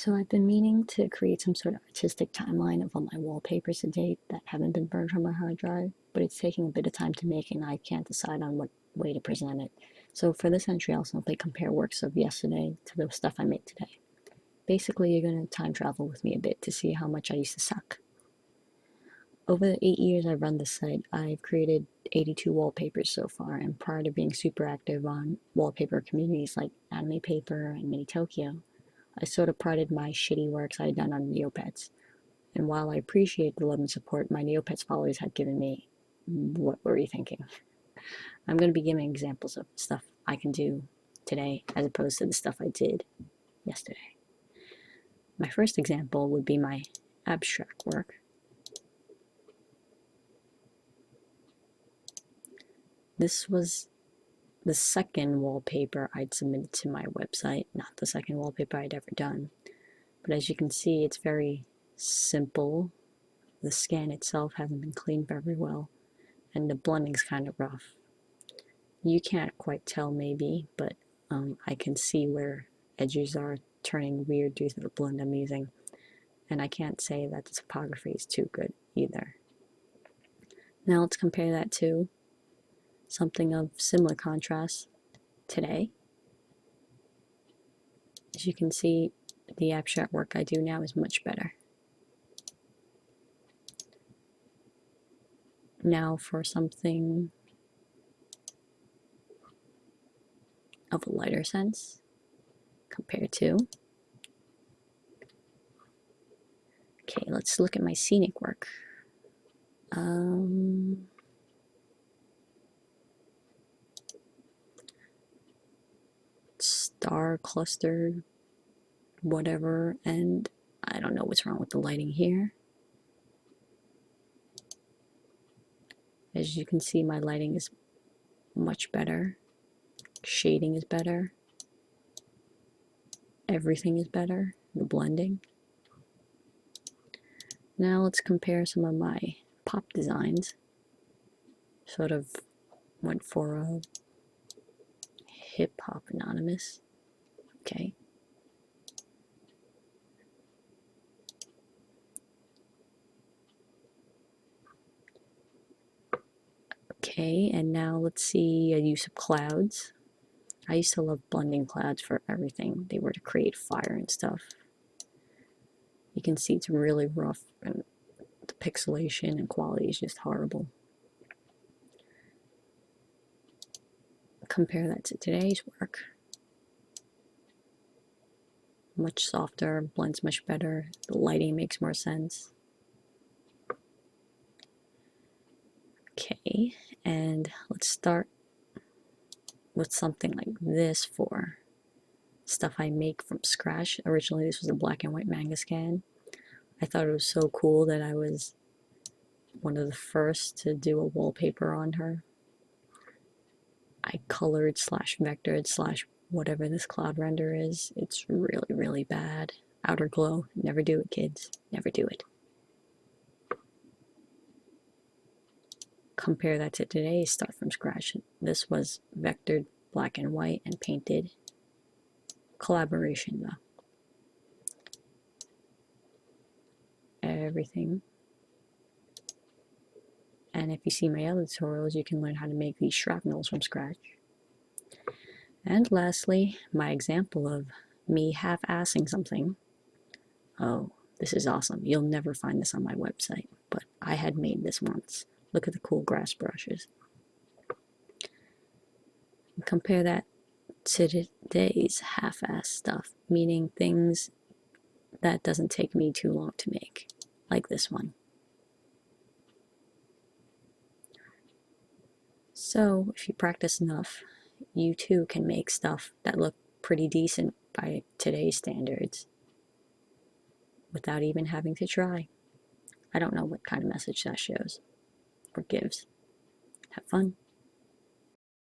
So I've been meaning to create some sort of artistic timeline of all my wallpapers to date that haven't been burned from my hard drive, but it's taking a bit of time to make and I can't decide on what way to present it. So for this entry, I'll simply compare works of yesterday to the stuff I made today. Basically, you're going to time travel with me a bit to see how much I used to suck. Over the 8 years I've run this site, I've created 82 wallpapers so far, and prior to being super active on wallpaper communities like Anime Paper and Mini Tokyo, I sort of prided my shitty works I had done on Neopets. And while I appreciate the love and support my Neopets followers had given me, what were you thinking? I'm going to be giving examples of stuff I can do today as opposed to the stuff I did yesterday. My first example would be my abstract work. This was the second wallpaper I'd submitted to my website, not the second wallpaper I'd ever done. But as you can see, it's very simple. The scan itself hasn't been cleaned very well, and the blending's kind of rough. You can't quite tell maybe, but I can see where edges are turning weird due to the blend I'm using. And I can't say that the topography is too good either. Now let's compare that to something of similar contrast today. As you can see, the abstract work I do now is much better. Now for something of a lighter sense compared to, okay, let's look at my scenic work. Star cluster, whatever, and I don't know what's wrong with the lighting here. As you can see, my lighting is much better. Shading is better. Everything is better. The blending. Now let's compare some of my pop designs. Sort of went for a hip-hop anonymous. Okay. Okay, and now let's see a use of clouds. I used to love blending clouds for everything. They were to create fire and stuff. You can see it's really rough and the pixelation and quality is just horrible. Compare that to today's work. Much softer, blends much better, the lighting makes more sense. Okay, and let's start with something like this for stuff I make from scratch. Originally this was a black and white manga scan. I thought it was so cool that I was one of the first to do a wallpaper on her. I colored slash vectored slash whatever this cloud render is. It's really, really bad. Outer glow. Never do it, kids. Never do it. Compare that to today's start from scratch. This was vectored black and white and painted. Collaboration though. Everything. And if you see my other tutorials, you can learn how to make these shrapnels from scratch. And lastly, my example of me half-assing something. Oh, this is awesome. You'll never find this on my website, but I had made this once. Look at the cool grass brushes. Compare that to today's half-ass stuff, meaning things that doesn't take me too long to make, like this one. So, if you practice enough, you too can make stuff that look pretty decent by today's standards without even having to try. I don't know what kind of message that shows or gives. Have fun.